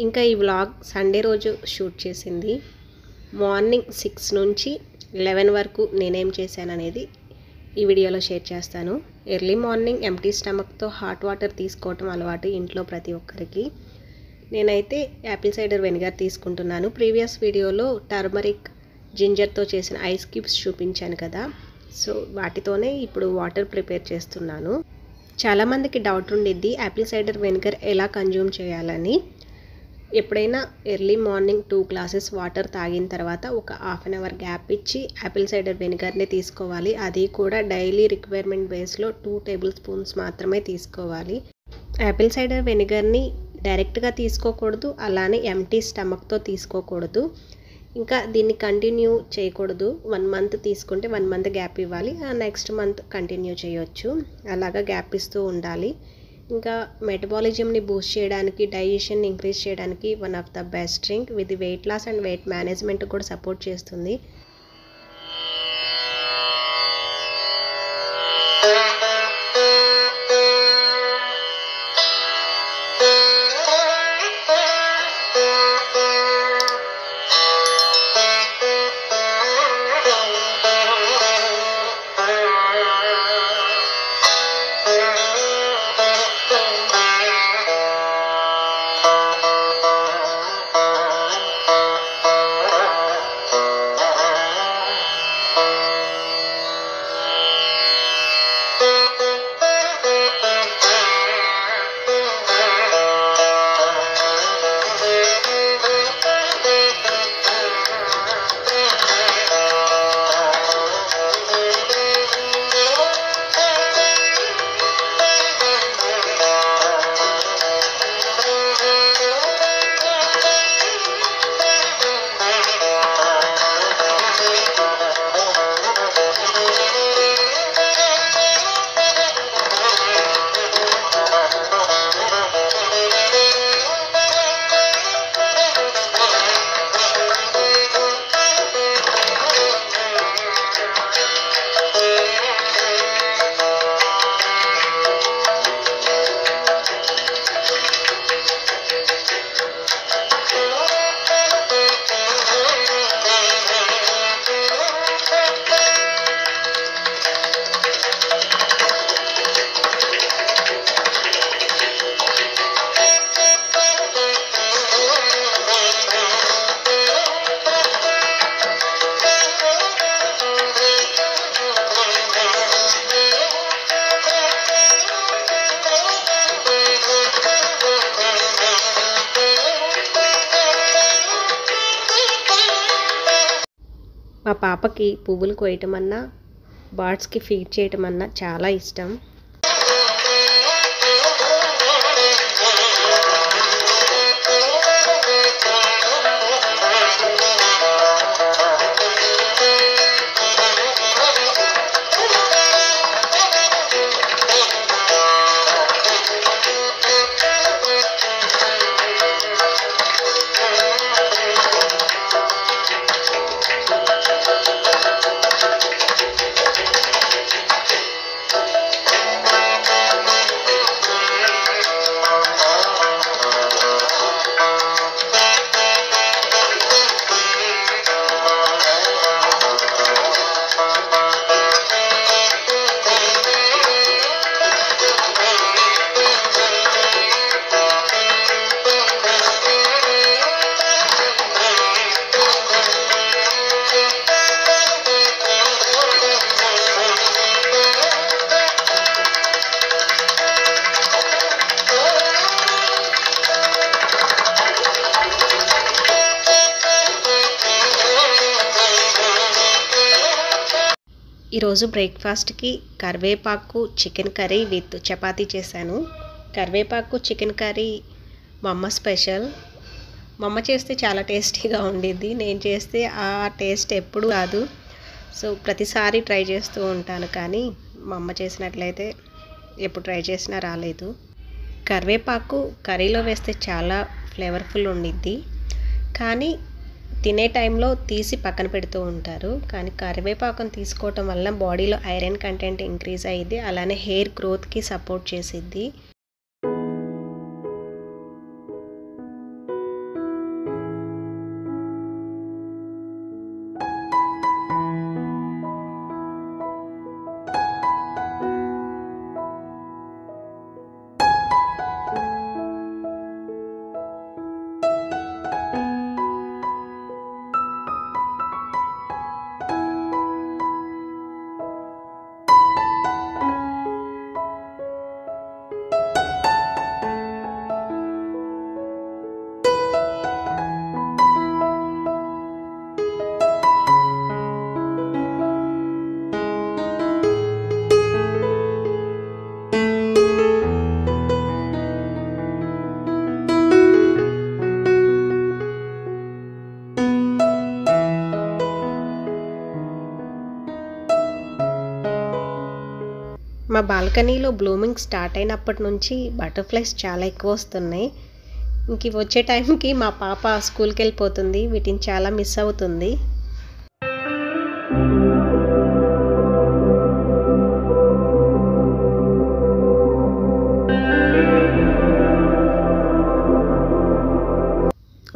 ఇంకా ఈ vlog Sunday రోజు షూట్ చేసింది. మార్నింగ్ 6 నుంచి 11 వరకు నేనేం చేశాను అనేది ఈ వీడియోలో షేర్ చేస్తాను. ఎర్లీ మార్నింగ్ ఎంప్టీ స్టమక్తో హాట్ వాటర్ తీసుకోవటం అలవాటు ఇంట్లో ప్రతి ఒక్కరికి. నేనైతే యాపిల్ సైడర్ వెనిగర్ తీసుకుంటున్నాను. ప్రీవియస్ వీడియోలో టర్మరిక్ జింజర్తో చేసిన ఐస్ క్యూబ్స్ చూపించాను కదా, సో వాటితోనే ఇప్పుడు వాటర్ ప్రిపేర్ చేస్తున్నాను. చాలామందికి డౌట్ ఉండిద్ది యాపిల్ సైడర్ వెనిగర్ ఎలా కన్జ్యూమ్ చేయాలని. ఎప్పుడైనా ఎర్లీ మార్నింగ్ 2 గ్లాసెస్ వాటర్ తాగిన తర్వాత ఒక హాఫ్ అన్ అవర్ గ్యాప్ ఇచ్చి యాపిల్ సైడర్ వెనిగర్ని తీసుకోవాలి. అది కూడా డైలీ రిక్వైర్మెంట్ బేస్లో 2 టేబుల్ స్పూన్స్ మాత్రమే తీసుకోవాలి. యాపిల్ సైడర్ వెనిగర్ని డైరెక్ట్గా తీసుకోకూడదు, అలానే ఎంప్టీ స్టమక్తో తీసుకోకూడదు. ఇంకా దీన్ని కంటిన్యూ చేయకూడదు. 1 మంత్ తీసుకుంటే 1 మంత్ గ్యాప్ ఇవ్వాలి, నెక్స్ట్ మంత్ కంటిన్యూ చేయొచ్చు. అలాగా గ్యాప్ ఇస్తూ ఉండాలి. ఇంకా మెటబాలిజంని బూస్ట్ చేయడానికి, డైజెషన్ని ఇంక్రీజ్ చేయడానికి one of the best drink. ఇది weight loss and weight management కూడా సపోర్ట్ చేస్తుంది. మా పాపకి పువ్వులు కోయటం అన్నా, బర్డ్స్కి ఫీడ్ చేయటం అన్నా చాలా ఇష్టం. ఈరోజు బ్రేక్ఫాస్ట్కి కరివేపాకు చికెన్ కర్రీ విత్ చపాతీ చేశాను. కరివేపాకు చికెన్ కర్రీ మా అమ్మ స్పెషల్. మా అమ్మ చేస్తే చాలా టేస్టీగా ఉండిద్ది. నేను చేస్తే ఆ టేస్ట్ ఎప్పుడు రాదు. సో ప్రతిసారి ట్రై చేస్తూ ఉంటాను, కానీ మా అమ్మ చేసినట్లయితే ఎప్పుడు ట్రై చేసినా రాలేదు. కరివేపాకు కర్రీలో వేస్తే చాలా ఫ్లేవర్ఫుల్ ఉండిద్ది, కానీ తినే టైంలో తీసి పక్కన పెడుతూ ఉంటారు. కానీ కరివేపాకును తీసుకోవటం వల్ల బాడీలో ఐరన్ కంటెంట్ ఇంక్రీజ్ అయ్యిద్ది, అలానే హెయిర్ గ్రోత్కి సపోర్ట్ చేసిద్ది. మా బాల్కనీలో బ్లూమింగ్ స్టార్ట్ అయినప్పటి నుంచి బటర్ఫ్లైస్ చాలా ఎక్కువ వస్తున్నాయి. ఇంక ఇవి వచ్చే టైంకి మా పాప స్కూల్కి వెళ్ళిపోతుంది. వీటిని చాలా మిస్ అవుతుంది.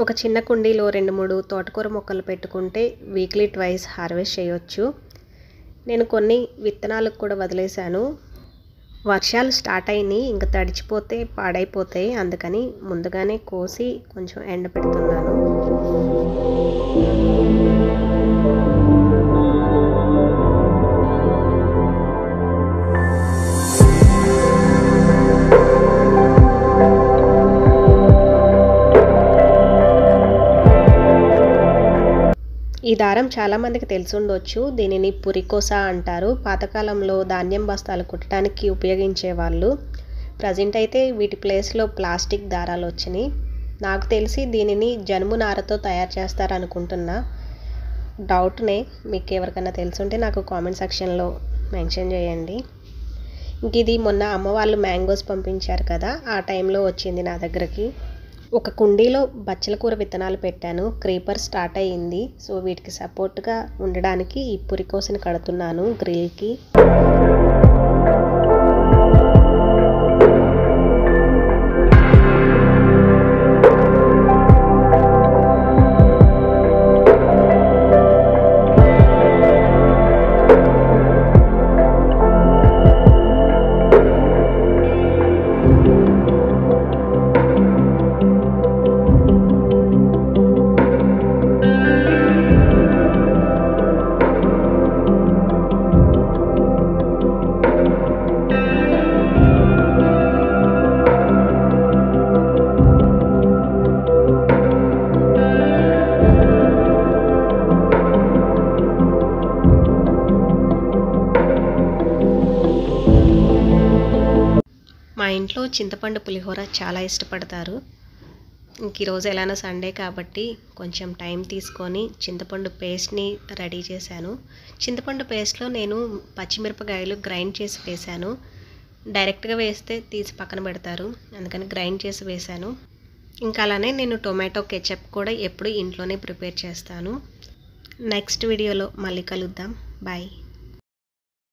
ఒక చిన్న కుండీలో 2-3 తోటకూర మొక్కలు పెట్టుకుంటే వీక్లీ ట్వైస్ హార్వెస్ట్ చేయొచ్చు. నేను కొన్ని విత్తనాలకు కూడా వదిలేశాను. వర్షాలు స్టార్ట్ అయినాయి, ఇంకా తడిచిపోతే పాడైపోతాయి. అందుకని ముందుగానే కోసి కొంచెం ఎండబెడుతున్నాను. ఈ దారం చాలామందికి తెలిసి ఉండొచ్చు. దీనిని పురికోస అంటారు. పాతకాలంలో ధాన్యం బస్తాలు కుట్టడానికి ఉపయోగించేవాళ్ళు. ప్రజెంట్ అయితే వీటి ప్లేస్లో ప్లాస్టిక్ దారాలు వచ్చినాయి. నాకు తెలిసి దీనిని జనుము నారతో తయారు చేస్తారనుకుంటున్నా. డౌట్నే, మీకు ఎవరికైనా తెలుసుంటే నాకు కామెంట్ సెక్షన్లో మెన్షన్ చేయండి. ఇంక ఇది మొన్న అమ్మ వాళ్ళు మ్యాంగోస్ పంపించారు కదా, ఆ టైంలో వచ్చింది నా దగ్గరికి. ఒక కుండీలో బచ్చల కూర విత్తనాలు పెట్టాను. క్రీపర్ స్టార్ట్ అయ్యింది. సో వీటికి సపోర్ట్గా ఉండడానికి ఈ పురికోసని కడుతున్నాను గ్రిల్కి. మా ఇంట్లో చింతపండు పులిహోర చాలా ఇష్టపడతారు. ఇంక ఈరోజు ఎలానో సండే కాబట్టి కొంచెం టైం తీసుకొని చింతపండు పేస్ట్ని రెడీ చేశాను. చింతపండు పేస్ట్లో నేను పచ్చిమిరపకాయలు గ్రైండ్ చేసి వేశాను. డైరెక్ట్గా వేస్తే తీసి పక్కన పెడతారు, అందుకని గ్రైండ్ చేసి వేశాను. ఇంకా అలానే నేను టొమాటో కెచప్ కూడా ఎప్పుడు ఇంట్లోనే ప్రిపేర్ చేస్తాను. నెక్స్ట్ వీడియోలో మళ్ళీ కలుద్దాం. బాయ్.